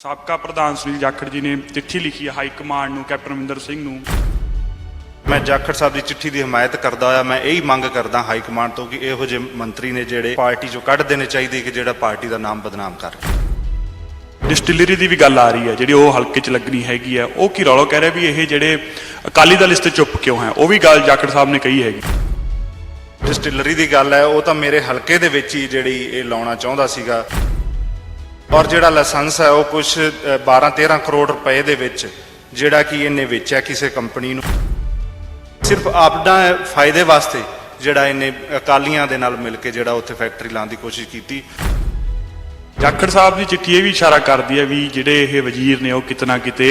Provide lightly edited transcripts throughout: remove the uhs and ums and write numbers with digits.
ਸਾਬਕਾ ਪ੍ਰਧਾਨ ਸੁਨੀਲ ਜਾਖੜ ਜੀ ਨੇ ਚਿੱਠੀ ਲਿਖੀ ਹੈ ਹਾਈ ਕਮਾਂਡ ਨੂੰ ਕੈਪਟਨ ਅਮਰਿੰਦਰ ਸਿੰਘ ਨੂੰ। मैं जाखड़ साहब की चिट्ठी की हमायत करता होया मैं यही मंग करदा हाई कमांड तो कि इहो जे मंत्री ने ਜਿਹੜੇ पार्टी चों ਕੱਢ देने चाहिए कि ਜਿਹੜਾ पार्टी का नाम बदनाम कर ਡਿਸਟਿਲਰੀ ਦੀ ਵੀ ਗੱਲ ਆ ਰਹੀ ਹੈ ਜਿਹੜੀ ਉਹ ਹਲਕੇ 'ਚ ਲੱਗਣੀ ਹੈਗੀ ਹੈ, ਉਹ ਕੀ ਰੌਲਾ ਕਹਿ ਰਿਹਾ ਵੀ ਇਹ ਜਿਹੜੇ ਅਕਾਲੀ ਦਲ ਇਸ ਤੇ ਚੁੱਪ ਕਿਉਂ ਹੈ, ਉਹ ਵੀ ਗੱਲ ਜਾਖੜ ਸਾਹਿਬ ਨੇ ਕਹੀ ਹੈਗੀ। डिस्टिलरी की गल है वो तो मेरे हल्के दे विच ही ਜਿਹੜੀ ਇਹ ਲਾਉਣਾ ਚਾਹੁੰਦਾ ਸੀਗਾ ਔਰ ਜਿਹੜਾ ਲਾਇਸੈਂਸ ਹੈ ਉਹ ਕੁਝ 12-13 ਕਰੋੜ ਰੁਪਏ ਦੇ ਵਿੱਚ ਜਿਹੜਾ ਕਿ ਇਹਨੇ ਵੇਚਿਆ ਕਿਸੇ ਕੰਪਨੀ ਨੂੰ ਸਿਰਫ ਆਪਣਾ ਫਾਇਦੇ ਵਾਸਤੇ ਜਿਹੜਾ ਇਹਨੇ ਅਕਾਲੀਆਂ ਦੇ ਨਾਲ ਮਿਲ ਕੇ ਜਿਹੜਾ ਉੱਥੇ ਫੈਕਟਰੀ ਲਾਉਣ ਦੀ ਕੋਸ਼ਿਸ਼ ਕੀਤੀ। ਜਾਖੜ ਸਾਹਿਬ ਦੀ ਚਿੱਠੀ ਇਹ ਵੀ ਇਸ਼ਾਰਾ ਕਰਦੀ ਹੈ ਵੀ ਜਿਹੜੇ ਇਹ ਵਜ਼ੀਰ ਨੇ ਉਹ ਕਿਤੇ ਨਾ ਕਿਤੇ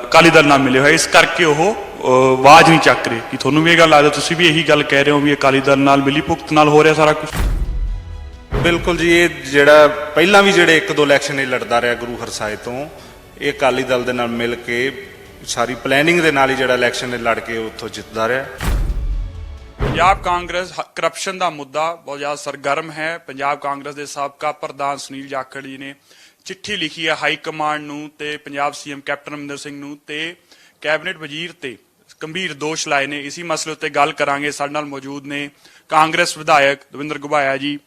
ਅਕਾਲੀ ਦਲ ਨਾਲ ਮਿਲੇ ਹੋਏ, ਇਸ ਕਰਕੇ ਉਹ ਆਵਾਜ਼ ਨਹੀਂ ਚੱਕ ਰਹੇ। ਕਿ ਤੁਹਾਨੂੰ ਵੀ ਇਹ ਗੱਲ ਲੱਗਦਾ, ਤੁਸੀਂ ਵੀ ਇਹੀ ਗੱਲ ਕਹਿ ਰਹੇ ਹੋ ਵੀ ਅਕਾਲੀ ਦਲ ਨਾਲ ਮਿਲੀ ਭੁਗਤ ਨਾਲ ਹੋ ਰਿਹਾ ਸਾਰਾ ਕੁਝ? ਬਿਲਕੁਲ ਜੀ, ਇਹ ਜਿਹੜਾ ਪਹਿਲਾਂ ਵੀ ਜਿਹੜੇ 1-2 ਇਲੈਕਸ਼ਨ ਇਹ ਲੜਦਾ ਰਿਹਾ ਗੁਰੂ ਹਰਸਾਏ ਤੋਂ, ਇਹ ਅਕਾਲੀ ਦਲ ਦੇ ਨਾਲ ਮਿਲ ਕੇ ਸਾਰੀ ਪਲੈਨਿੰਗ ਦੇ ਨਾਲ ਹੀ ਜਿਹੜਾ ਇਲੈਕਸ਼ਨ ਲੜ ਕੇ ਉੱਥੋਂ ਜਿੱਤਦਾ ਰਿਹਾ। ਪੰਜਾਬ ਕਾਂਗਰਸ ਕਰਪਸ਼ਨ ਦਾ ਮੁੱਦਾ ਬਹੁਤ ਜ਼ਿਆਦਾ ਸਰਗਰਮ ਹੈ। ਪੰਜਾਬ ਕਾਂਗਰਸ ਦੇ ਸਾਬਕਾ ਪ੍ਰਧਾਨ ਸੁਨੀਲ ਜਾਖੜ ਜੀ ਨੇ ਚਿੱਠੀ ਲਿਖੀ ਹੈ ਹਾਈ ਕਮਾਂਡ ਨੂੰ ਤੇ ਪੰਜਾਬ ਸੀਐਮ ਕੈਪਟਨ ਅਮਰਿੰਦਰ ਸਿੰਘ ਨੂੰ ਤੇ ਕੈਬਨਿਟ ਵਜ਼ੀਰ ਤੇ ਗੰਭੀਰ ਦੋਸ਼ ਲਾਏ ਨੇ। ਇਸੇ ਮਸਲੇ ਉੱਤੇ ਗੱਲ ਕਰਾਂਗੇ। ਸਾਡੇ ਨਾਲ ਮੌਜੂਦ ਨੇ ਕਾਂਗਰਸ ਵਿਧਾਇਕ ਦਵਿੰਦਰ ਗੁਬਾਇਆ ਜੀ।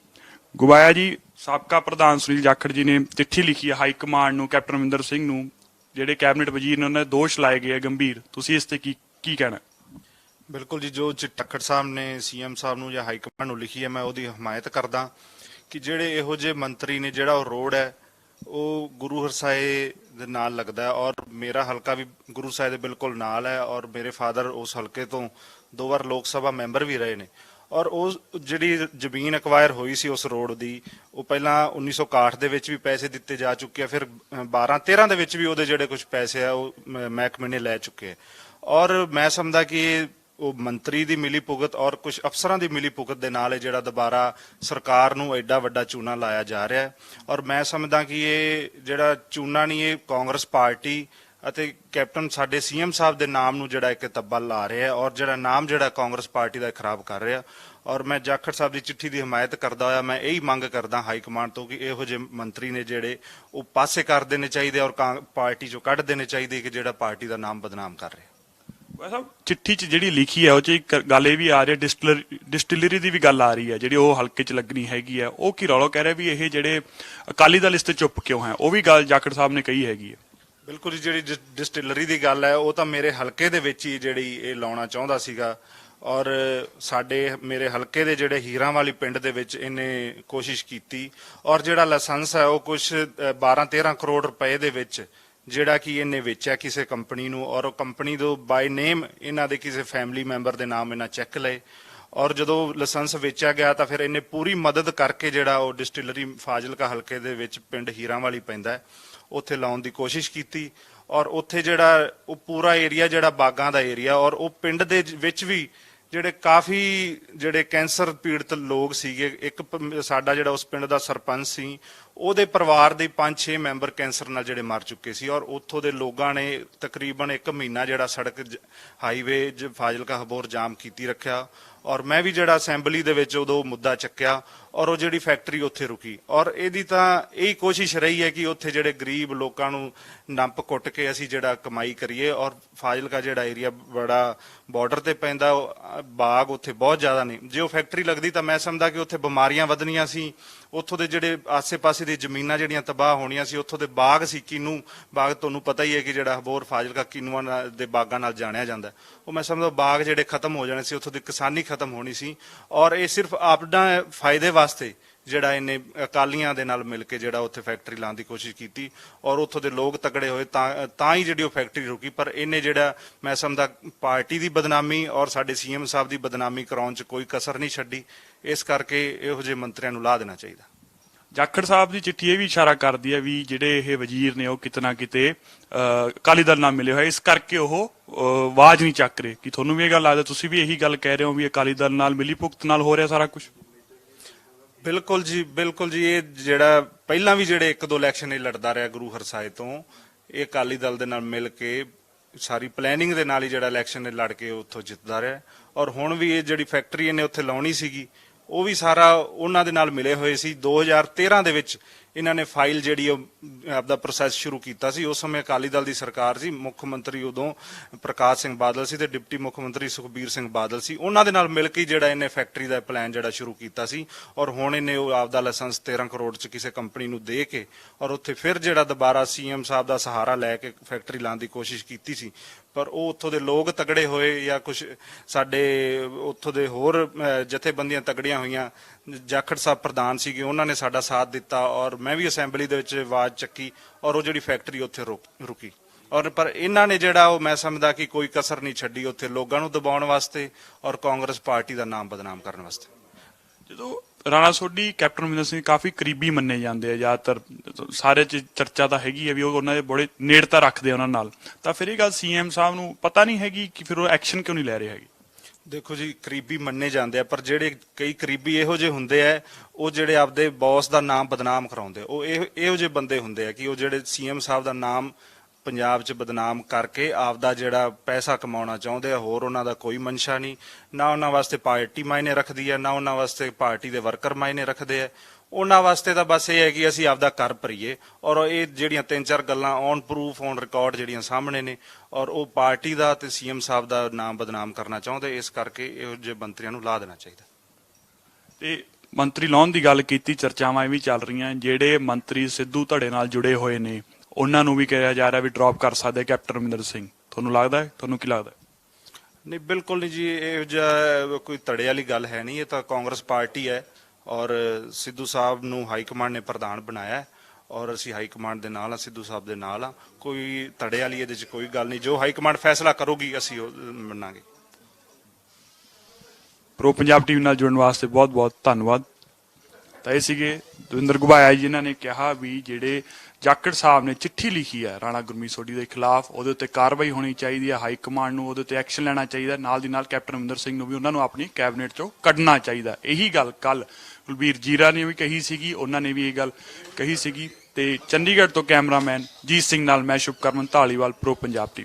ਗੁਬਾਇਆ ਜੀ, ਸਾਬਕਾ ਪ੍ਰਧਾਨ ਸੁਨੀਲ ਜਾਖੜ ਜੀ ਨੇ ਚਿੱਠੀ ਲਿਖੀ ਹੈ ਹਾਈ ਕਮਾਂਡ ਨੂੰ ਕੈਪਟਨ ਅਮਰਿੰਦਰ ਸਿੰਘ ਨੂੰ, ਜਿਹੜੇ ਕੈਬਨਿਟ ਵਜ਼ੀਰ ਨੇ ਉਹਨਾਂ ਦੇ ਦੋਸ਼ ਲਾਏ ਗਏ ਗੰਭੀਰ, ਤੁਸੀਂ ਇਸ ਤੇ ਕੀ ਕਹਿਣਾ? ਬਿਲਕੁਲ ਜੀ, ਜੋ ਜਾਖੜ ਸਾਹਿਬ ਨੇ ਸੀਐਮ ਸਾਹਿਬ ਨੂੰ ਜਾਂ ਹਾਈ ਕਮਾਂਡ ਨੂੰ ਲਿਖੀ ਹੈ ਮੈਂ ਉਹਦੀ ਹਮਾਇਤ ਕਰਦਾ ਕਿ ਜਿਹੜੇ ਇਹੋ ਜਿਹੇ ਮੰਤਰੀ ਨੇ ਜਿਹੜਾ ਉਹ ਰੋਡ ਹੈ ਉਹ ਗੁਰੂ ਹਰਸਾਏ ਦੇ ਨਾਲ ਲੱਗਦਾ ਹੈ ਔਰ ਮੇਰਾ ਹਲਕਾ ਵੀ ਗੁਰੂ ਸਾਹਿਬ ਦੇ ਬਿਲਕੁਲ ਨਾਲ ਹੈ ਔਰ ਮੇਰੇ ਫਾਦਰ ਉਸ ਹਲਕੇ ਤੋਂ 2 ਵਾਰ ਲੋਕ ਸਭਾ ਮੈਂਬਰ ਵੀ ਰਹੇ ਨੇ ਔਰ ਉਹ ਜਿਹੜੀ ਜ਼ਮੀਨ ਐਕਵਾਇਰ ਹੋਈ ਸੀ ਉਸ ਰੋਡ ਦੀ, ਉਹ ਪਹਿਲਾਂ 1961 ਦੇ ਵਿੱਚ ਵੀ ਪੈਸੇ ਦਿੱਤੇ ਜਾ ਚੁੱਕੇ ਆ, ਫਿਰ 12-13 ਦੇ ਵਿੱਚ ਵੀ ਉਹਦੇ ਜਿਹੜੇ ਕੁਝ ਪੈਸੇ ਆ ਉਹ ਮਹਿਕਮੇ ਨੇ ਲੈ ਚੁੱਕੇ ਆ ਔਰ ਮੈਂ ਸਮਝਦਾ ਕਿ ਉਹ ਮੰਤਰੀ ਦੀ ਮਿਲੀ ਭੁਗਤ ਔਰ ਕੁਝ ਅਫਸਰਾਂ ਦੀ ਮਿਲੀ ਭੁਗਤ ਦੇ ਨਾਲ ਜਿਹੜਾ ਦੁਬਾਰਾ ਸਰਕਾਰ ਨੂੰ ਐਡਾ ਵੱਡਾ ਚੂਨਾ ਲਾਇਆ ਜਾ ਰਿਹਾ ਹੈ ਔਰ ਮੈਂ ਸਮਝਦਾ ਕਿ ਇਹ ਜਿਹੜਾ ਚੂਨਾ ਨਹੀਂ, ਇਹ ਕਾਂਗਰਸ ਪਾਰਟੀ ਅਤੇ ਕੈਪਟਨ ਸਾਡੇ ਸੀਐਮ ਸਾਹਿਬ ਦੇ ਨਾਮ ਨੂੰ ਜਿਹੜਾ ਇੱਕ ਤੱਬਾ ਲਾ ਰਿਹਾ ਔਰ ਜਿਹੜਾ ਨਾਮ ਜਿਹੜਾ ਕਾਂਗਰਸ ਪਾਰਟੀ ਦਾ ਖਰਾਬ ਕਰ ਰਿਹਾ ਔਰ ਮੈਂ ਜਾਖੜ ਸਾਹਿਬ ਦੀ ਚਿੱਠੀ ਦੀ ਹਮਾਇਤ ਕਰਦਾ ਹੋਇਆ ਮੈਂ ਇਹੀ ਮੰਗ ਕਰਦਾ ਹਾਈ ਕਮਾਂਡ ਤੋਂ ਕਿ ਇਹੋ ਜਿਹੇ ਮੰਤਰੀ ਨੇ ਜਿਹੜੇ ਉਹ ਪਾਸੇ ਕਰ ਦੇਣੇ ਚਾਹੀਦੇ ਔਰ ਪਾਰਟੀ ਚੋਂ ਕੱਢ ਦੇਣੇ ਚਾਹੀਦੇ ਕਿ ਜਿਹੜਾ ਪਾਰਟੀ ਦਾ ਨਾਮ ਬਦਨਾਮ ਕਰ ਰਿਹਾ। ਵੈਸੇ ਚਿੱਠੀ 'ਚ ਜਿਹੜੀ ਲਿਖੀ ਹੈ ਉਹ 'ਚ ਇੱਕ ਗੱਲ ਇਹ ਵੀ ਆ ਰਹੀ ਹੈ, ਡਿਸਟਿਲਰੀ ਦੀ ਵੀ ਗੱਲ ਆ ਰਹੀ ਹੈ ਜਿਹੜੀ ਉਹ ਹਲਕੇ 'ਚ ਲੱਗਣੀ ਹੈਗੀ ਹੈ, ਉਹ ਕੀ ਰੌਲਾ ਕਹਿ ਰਿਹਾ ਵੀ ਇਹ ਜਿਹੜੇ ਅਕਾਲੀ ਦਲ ਇਸ ਤੇ ਚੁੱਪ ਕਿਉਂ ਹੈ, ਉਹ ਵੀ ਗੱਲ ਜਾਖੜ ਸਾਹਿਬ ਨੇ ਕਹੀ ਹੈਗੀ ਹੈ। ਬਿਲਕੁਲ ਜੀ, ਜਿਹੜੀ ਡਿਸਟਿਲਰੀ ਦੀ ਗੱਲ ਹੈ ਉਹ ਤਾਂ ਮੇਰੇ ਹਲਕੇ ਦੇ ਵਿੱਚ ਹੀ ਜਿਹੜੀ ਇਹ ਲਾਉਣਾ ਚਾਹੁੰਦਾ ਸੀਗਾ ਔਰ ਮੇਰੇ ਹਲਕੇ ਦੇ ਜਿਹੜੇ ਹੀਰਾਂ ਵਾਲੀ ਪਿੰਡ ਦੇ ਵਿੱਚ ਇਹਨੇ ਕੋਸ਼ਿਸ਼ ਕੀਤੀ ਔਰ ਜਿਹੜਾ ਲਾਇਸੈਂਸ ਹੈ ਉਹ ਕੁਝ 12-13 ਕਰੋੜ ਰੁਪਏ ਦੇ ਵਿੱਚ ਜਿਹੜਾ ਕਿ ਇਹਨੇ ਵੇਚਿਆ ਕਿਸੇ ਕੰਪਨੀ ਨੂੰ ਔਰ ਉਹ ਕੰਪਨੀ ਤੋਂ ਬਾਈ ਨੇਮ ਇਹਨਾਂ ਦੇ ਕਿਸੇ ਫੈਮਿਲੀ ਮੈਂਬਰ ਦੇ ਨਾਮ ਇਹਨਾਂ ਚੈੱਕ ਲਏ ਔਰ ਜਦੋਂ ਲਾਇਸੈਂਸ ਵੇਚਿਆ ਗਿਆ ਤਾਂ ਫਿਰ ਇਹਨੇ ਪੂਰੀ ਮਦਦ ਕਰਕੇ ਜਿਹੜਾ ਉਹ ਡਿਸਟਿਲਰੀ ਫਾਜ਼ਿਲਕਾ ਹਲਕੇ ਦੇ ਵਿੱਚ ਪਿੰਡ ਹੀਰਾਂ ਵਾਲੀ ਪੈਂਦਾ ਉੱਥੇ ਲਾਉਣ ਦੀ ਕੋਸ਼ਿਸ਼ ਕੀਤੀ ਔਰ ਉੱਥੇ ਜਿਹੜਾ ਉਹ ਪੂਰਾ ਏਰੀਆ ਜਿਹੜਾ ਬਾਗਾਂ ਦਾ ਏਰੀਆ ਔਰ ਉਹ ਪਿੰਡ ਦੇ ਵਿੱਚ ਵੀ ਜਿਹੜੇ ਕਾਫੀ ਜਿਹੜੇ ਕੈਂਸਰ ਪੀੜਤ ਲੋਕ ਸੀਗੇ, ਇੱਕ ਸਾਡਾ ਜਿਹੜਾ ਉਸ ਪਿੰਡ ਦਾ ਸਰਪੰਚ ਸੀ ਉਹਦੇ ਪਰਿਵਾਰ ਦੇ 5-6 ਮੈਂਬਰ ਕੈਂਸਰ ਨਾਲ ਜਿਹੜੇ ਮਰ ਚੁੱਕੇ ਸੀ ਔਰ ਉੱਥੋਂ ਦੇ ਲੋਕਾਂ ਨੇ ਤਕਰੀਬਨ 1 ਮਹੀਨਾ ਜਿਹੜਾ ਸੜਕ ਹਾਈਵੇ ਫਾਜ਼ਿਲਕਾ ਹਬੋਰ ਜਾਮ ਕੀਤੀ ਰੱਖਿਆ ਔਰ ਮੈਂ ਵੀ ਜਿਹੜਾ ਅਸੈਂਬਲੀ ਦੇ ਵਿੱਚ ਉਦੋਂ ਮੁੱਦਾ ਚੱਕਿਆ ਔਰ ਉਹ ਜਿਹੜੀ ਫੈਕਟਰੀ ਉੱਥੇ ਰੁਕੀ ਔਰ ਇਹਦੀ ਤਾਂ ਇਹੀ ਕੋਸ਼ਿਸ਼ ਰਹੀ ਹੈ ਕਿ ਉੱਥੇ ਜਿਹੜੇ ਗਰੀਬ ਲੋਕਾਂ ਨੂੰ ਨੰਪ ਕੁੱਟ ਕੇ ਅਸੀਂ ਜਿਹੜਾ ਕਮਾਈ ਕਰੀਏ ਔਰ ਫਾਜ਼ਿਲਕਾ ਜਿਹੜਾ ਏਰੀਆ ਬੜਾ ਬਾਰਡਰ ਤੇ ਪੈਂਦਾ, ਬਾਗ ਉੱਥੇ ਬਹੁਤ ਜ਼ਿਆਦਾ ਨੇ, ਜੇ ਉਹ ਫੈਕਟਰੀ ਲੱਗਦੀ ਤਾਂ ਮੈਂ ਸਮਝਦਾ ਕਿ ਉੱਥੇ ਬਿਮਾਰੀਆਂ ਵਧਣੀਆਂ ਸੀ, ਉੱਥੋਂ ਦੇ ਜਿਹੜੇ ਆਸੇ-ਪਾਸੇ ਦੀ ਜ਼ਮੀਨਾਂ ਜਿਹੜੀਆਂ ਤਬਾਹ ਹੋਣੀਆਂ ਸੀ, ਉੱਥੋਂ ਦੇ ਬਾਗ ਸੀ, ਕੀਨੂ ਬਾਗ ਤੁਹਾਨੂੰ ਪਤਾ ਹੀ ਹੈ ਕਿ ਜਿਹੜਾ ਹਬੋਰ ਫਾਜ਼ਿਲਕਾ ਕੀਨੂਆਂ ਦੇ ਬਾਗਾਂ ਨਾਲ ਜਾਣਿਆ ਜਾਂਦਾ, ਉਹ ਮੈਂ ਸਮਝਦਾ ਬਾਗ ਜਿਹੜੇ ਖਤਮ ਹੋ ਜਾਣੇ ਸੀ, ਉੱਥੋਂ ਦੀ ਕਿਸਾਨੀ ਖਤਮ ਹੋਣੀ ਸੀ ਔਰ ਇਹ ਸਿਰਫ ਆਪਣਾ ਫਾਇਦੇ ਵਾਸਤੇ ਜਿਹੜਾ ਇਹਨੇ ਅਕਾਲੀਆਂ ਦੇ ਨਾਲ ਮਿਲ ਕੇ ਜਿਹੜਾ ਉੱਥੇ ਫੈਕਟਰੀ ਲਾਉਣ ਦੀ ਕੋਸ਼ਿਸ਼ ਕੀਤੀ ਔਰ ਉੱਥੋਂ ਦੇ ਲੋਕ ਤਕੜੇ ਹੋਏ ਤਾਂ ਹੀ ਜਿਹੜੀ ਉਹ ਫੈਕਟਰੀ ਰੁਕੀ। ਪਰ ਇਹਨੇ ਜਿਹੜਾ ਮੈਂ ਸਮਝਦਾ ਪਾਰਟੀ ਦੀ ਬਦਨਾਮੀ ਔਰ ਸਾਡੇ ਸੀਐਮ ਸਾਹਿਬ ਦੀ ਬਦਨਾਮੀ ਕਰਾਉਣ 'ਚ ਕੋਈ ਕਸਰ ਨਹੀਂ ਛੱਡੀ, ਇਸ ਕਰਕੇ ਇਹੋ ਜਿਹੇ ਮੰਤਰੀਆਂ ਨੂੰ ਲਾ ਦੇਣਾ ਚਾਹੀਦਾ। ਜਾਖੜ ਸਾਹਿਬ ਦੀ ਚਿੱਠੀ ਇਹ ਵੀ ਇਸ਼ਾਰਾ ਕਰਦੀ ਹੈ ਵੀ ਜਿਹੜੇ ਇਹ ਵਜ਼ੀਰ ਨੇ ਉਹ ਕਿਤੇ ਨਾ ਕਿਤੇ ਅਕਾਲੀ ਦਲ ਨਾਲ ਮਿਲੇ ਹੋਏ, ਇਸ ਕਰਕੇ ਉਹ ਆਵਾਜ਼ ਨਹੀਂ ਚੱਕ ਰਹੇ। ਕਿ ਤੁਹਾਨੂੰ ਵੀ ਇਹ ਗੱਲ ਲੱਗਦਾ, ਤੁਸੀਂ ਵੀ ਇਹੀ ਗੱਲ ਕਹਿ ਰਹੇ ਹੋ ਵੀ ਅਕਾਲੀ ਦਲ ਨਾਲ ਮਿਲੀ ਭੁਗਤ ਨਾਲ ਹੋ ਰਿਹਾ ਸਾਰਾ ਕੁਝ? ਬਿਲਕੁਲ ਜੀ, ਬਿਲਕੁਲ ਜੀ, ਇਹ ਜਿਹੜਾ ਪਹਿਲਾਂ ਵੀ ਜਿਹੜੇ 1-2 ਇਲੈਕਸ਼ਨ ਇਹ ਲੜਦਾ ਰਿਹਾ ਗੁਰੂ ਹਰਸਾਏ ਤੋਂ, ਇਹ ਅਕਾਲੀ ਦਲ ਦੇ ਨਾਲ ਮਿਲ ਕੇ ਸਾਰੀ ਪਲੈਨਿੰਗ ਦੇ ਨਾਲ ਹੀ ਜਿਹੜਾ ਇਲੈਕਸ਼ਨ ਲੜ ਕੇ ਉੱਥੋਂ ਜਿੱਤਦਾ ਰਿਹਾ ਔਰ ਹੁਣ ਵੀ ਇਹ ਜਿਹੜੀ ਫੈਕਟਰੀ ਇਹਨੇ ਉੱਥੇ ਲਾਉਣੀ ਸੀਗੀ ਉਹ ਵੀ ਸਾਰਾ ਉਹਨਾਂ ਦੇ ਨਾਲ ਮਿਲੇ ਹੋਏ ਸੀ। 2013 ਦੇ ਵਿੱਚ ਇਹਨਾਂ ਨੇ ਫਾਈਲ ਜਿਹੜੀ ਉਹ ਆਪਦਾ ਪ੍ਰੋਸੈਸ ਸ਼ੁਰੂ ਕੀਤਾ ਸੀ। ਉਸ ਸਮੇਂ ਅਕਾਲੀ ਦਲ ਦੀ ਸਰਕਾਰ ਸੀ, ਮੁੱਖ ਮੰਤਰੀ ਉਦੋਂ ਪ੍ਰਕਾਸ਼ ਸਿੰਘ ਬਾਦਲ ਸੀ ਤੇ ਡਿਪਟੀ ਮੁੱਖ ਮੰਤਰੀ ਸੁਖਬੀਰ ਸਿੰਘ ਬਾਦਲ ਸੀ। ਉਹਨਾਂ ਦੇ ਨਾਲ ਮਿਲ ਕੇ ਜਿਹੜਾ ਇਹਨੇ ਫੈਕਟਰੀ ਦਾ ਪਲਾਨ ਜਿਹੜਾ ਸ਼ੁਰੂ ਕੀਤਾ ਸੀ, ਔਰ ਹੁਣ ਇਹਨੇ ਉਹ ਆਪਦਾ ਲਾਇਸੈਂਸ 13 ਕਰੋੜ ਚ ਕਿਸੇ ਕੰਪਨੀ ਨੂੰ ਦੇ ਕੇ ਔਰ ਉੱਥੇ ਫਿਰ ਜਿਹੜਾ ਦੁਬਾਰਾ ਸੀਐਮ ਸਾਹਿਬ ਦਾ ਸਹਾਰਾ ਲੈ ਕੇ ਫੈਕਟਰੀ ਲਾਉਣ ਦੀ ਕੋਸ਼ਿਸ਼ ਕੀਤੀ ਸੀ। ਪਰ ਉਹ ਉੱਥੋਂ ਦੇ ਲੋਕ ਤਗੜੇ ਹੋਏ ਜਾਂ ਕੁਝ ਸਾਡੇ ਉੱਥੋਂ ਦੇ ਹੋਰ ਜਥੇਬੰਦੀਆਂ ਤਗੜੀਆਂ ਹੋਈਆਂ, ਜਾਖੜ ਸਾਹਿਬ ਪ੍ਰਧਾਨ ਸੀਗੇ, ਉਹਨਾਂ ਨੇ ਸਾਡਾ ਸਾਥ ਦਿੱਤਾ ਔਰ ਮੈਂ ਵੀ ਅਸੈਂਬਲੀ ਦੇ ਵਿੱਚ ਆਵਾਜ਼ ਚੱਕੀ ਔਰ ਉਹ ਜਿਹੜੀ ਫੈਕਟਰੀ ਉੱਥੇ ਰੁਕੀ। ਔਰ ਪਰ ਇਹਨਾਂ ਨੇ ਜਿਹੜਾ ਉਹ ਮੈਂ ਸਮਝਦਾ ਕਿ ਕੋਈ ਕਸਰ ਨਹੀਂ ਛੱਡੀ ਉੱਥੇ ਲੋਕਾਂ ਨੂੰ ਦਬਾਉਣ ਵਾਸਤੇ ਔਰ ਕਾਂਗਰਸ ਪਾਰਟੀ ਦਾ ਨਾਮ ਬਦਨਾਮ ਕਰਨ ਵਾਸਤੇ। ਜਦੋਂ ਰਾਣਾ ਸੋਢੀ ਕੈਪਟਨ ਅਮਰਿੰਦਰ ਸਿੰਘ ਕਾਫੀ ਕਰੀਬੀ ਮੰਨੇ ਜਾਂਦੇ ਆ, ਜ਼ਿਆਦਾਤਰ ਸਾਰੇ ਚ ਚਰਚਾ ਤਾਂ ਹੈਗੀ ਆ ਵੀ ਉਹ ਉਹਨਾਂ ਦੇ ਬੜੇ ਨੇੜਤਾ ਰੱਖਦੇ ਆ ਉਹਨਾਂ ਨਾਲ, ਤਾਂ ਫਿਰ ਇਹ ਗੱਲ ਸੀਐਮ ਸਾਹਿਬ ਨੂੰ ਪਤਾ ਨਹੀਂ ਹੈਗੀ ਕਿ ਫਿਰ ਉਹ ਐਕਸ਼ਨ ਕਿਉਂ ਨਹੀਂ ਲੈ ਰਹੇ ਹੈਗੇ? ਦੇਖੋ ਜੀ, ਕਰੀਬੀ ਮੰਨੇ ਜਾਂਦੇ ਆ, ਪਰ ਜਿਹੜੇ ਕਈ ਕਰੀਬੀ ਇਹੋ ਜਿਹੇ ਹੁੰਦੇ ਆ ਉਹ ਜਿਹੜੇ ਆਪਦੇ ਬੌਸ ਦਾ ਨਾਮ ਬਦਨਾਮ ਕਰਾਉਂਦੇ, ਉਹ ਇਹੋ ਜਿਹੇ ਬੰਦੇ ਹੁੰਦੇ ਆ ਕਿ ਉਹ ਜਿਹੜੇ ਸੀਐਮ ਸਾਹਿਬ ਦਾ ਨਾਮ ਪੰਜਾਬ 'ਚ ਬਦਨਾਮ ਕਰਕੇ ਆਪਦਾ ਜਿਹੜਾ ਪੈਸਾ ਕਮਾਉਣਾ ਚਾਹੁੰਦੇ ਆ, ਹੋਰ ਉਹਨਾਂ ਦਾ ਕੋਈ ਮਨਸ਼ਾ ਨਹੀਂ। ਨਾ ਉਹਨਾਂ ਵਾਸਤੇ ਪਾਰਟੀ ਮਾਇਨੇ ਰੱਖਦੀ ਹੈ, ਨਾ ਉਹਨਾਂ ਵਾਸਤੇ ਪਾਰਟੀ ਦੇ ਵਰਕਰ ਮਾਇਨੇ ਰੱਖਦੇ ਆ। ਉਹਨਾਂ ਵਾਸਤੇ ਤਾਂ ਬਸ ਇਹ ਹੈ ਕਿ ਅਸੀਂ ਆਪਦਾ ਘਰ ਭਰੀਏ, ਔਰ ਇਹ ਜਿਹੜੀਆਂ 3-4 ਗੱਲਾਂ ਔਨ ਪ੍ਰੂਫ ਔਨ ਰਿਕਾਰਡ ਜਿਹੜੀਆਂ ਸਾਹਮਣੇ ਨੇ, ਔਰ ਉਹ ਪਾਰਟੀ ਦਾ ਤੇ ਸੀਐਮ ਸਾਹਿਬ ਦਾ ਨਾਮ ਬਦਨਾਮ ਕਰਨਾ ਚਾਹੁੰਦੇ। ਇਸ ਕਰਕੇ ਇਹੋ ਜਿਹੇ ਮੰਤਰੀਆਂ ਨੂੰ ਲਾ ਦੇਣਾ ਚਾਹੀਦਾ। ਤੇ ਮੰਤਰੀ ਲਾਉਣ ਦੀ ਗੱਲ ਕੀਤੀ, ਚਰਚਾਵਾਂ ਇਹ ਵੀ ਚੱਲ ਰਹੀਆਂ ਜਿਹੜੇ ਮੰਤਰੀ ਸਿੱਧੂ ਧੜੇ ਨਾਲ ਜੁੜੇ ਹੋਏ ਨੇ ਉਹਨਾਂ ਨੂੰ ਵੀ ਕਿਹਾ ਜਾ ਰਿਹਾ ਵੀ ਡ੍ਰੌਪ ਕਰ ਸਕਦੇ ਕੈਪਟਨ ਅਮਰਿੰਦਰ ਸਿੰਘ। ਤੁਹਾਨੂੰ ਲੱਗਦਾ ਹੈ? ਤੁਹਾਨੂੰ ਕੀ ਲੱਗਦਾ? ਨਹੀਂ, ਬਿਲਕੁਲ ਨਹੀਂ ਜੀ, ਇਹੋ ਜਿਹਾ ਕੋਈ ਧੜੇ ਵਾਲੀ ਗੱਲ ਹੈ ਨਹੀਂ। ਇਹ ਤਾਂ ਕਾਂਗਰਸ ਪਾਰਟੀ ਹੈ ਔਰ ਸਿੱਧੂ ਸਾਹਿਬ ਨੂੰ ਹਾਈ ਕਮਾਂਡ ਨੇ ਪ੍ਰਧਾਨ ਬਣਾਇਆ ਹੈ ਔਰ ਅਸੀਂ ਹਾਈ ਕਮਾਂਡ ਦੇ ਨਾਲ ਆ, ਸਿੱਧੂ ਸਾਹਿਬ ਦੇ ਨਾਲ ਆ। ਕੋਈ ਧੜੇ ਵਾਲੀ ਇਹਦੇ 'ਚ ਕੋਈ ਗੱਲ ਨਹੀਂ। ਜੋ ਹਾਈ ਕਮਾਂਡ ਫੈਸਲਾ ਕਰੂਗੀ ਅਸੀਂ ਉਹ ਮੰਨਾਂਗੇ। ਪ੍ਰੋ ਪੰਜਾਬ ਟੀਵੀ ਨਾਲ ਜੁੜਨ ਵਾਸਤੇ ਬਹੁਤ ਬਹੁਤ ਧੰਨਵਾਦ। ਤਾਂ ਇਹ ਸੀਗੇ ਦਵਿੰਦਰ ਘੁਬਾਇਆ ਜੀ, ਜਿਨ੍ਹਾਂ ਨੇ ਕਿਹਾ ਵੀ ਜਿਹੜੇ ਜਾਖੜ ਸਾਹਿਬ ਨੇ ਚਿੱਠੀ ਲਿਖੀ ਹੈ ਰਾਣਾ ਗੁਰਮੀਤ ਸੋਢੀ ਦੇ ਖਿਲਾਫ, ਉਹਦੇ ਉੱਤੇ ਕਾਰਵਾਈ ਹੋਣੀ ਚਾਹੀਦੀ ਹੈ, ਹਾਈ ਕਮਾਂਡ ਨੂੰ ਉਹਦੇ ਉੱਤੇ ਐਕਸ਼ਨ ਲੈਣਾ ਚਾਹੀਦਾ। ਨਾਲ ਦੀ ਨਾਲ ਕੈਪਟਨ ਅਮਰਿੰਦਰ ਸਿੰਘ ਨੂੰ ਵੀ ਉਹਨਾਂ ਨੂੰ ਆਪਣੀ ਕੈਬਨਿਟ ਚੋਂ ਕੱਢਣਾ ਚਾਹੀਦਾ। ਇਹੀ ਗੱਲ ਕੱਲ ਕੁਲਬੀਰ ਜੀਰਾ ਨੇ ਵੀ ਕਹੀ ਸੀਗੀ, ਉਹਨਾਂ ਨੇ ਵੀ ਇਹ ਗੱਲ ਕਹੀ ਸੀਗੀ। ਤੇ ਚੰਡੀਗੜ੍ਹ ਤੋਂ ਕੈਮਰਾਮੈਨ ਜੀਤ ਸਿੰਘ ਨਾਲ ਮੈਂ ਸ਼ੁਭਕਰਮਨ ਧਾਲੀਵਾਲ, ਪ੍ਰੋ ਪੰਜਾਬ ਟੀਵੀ।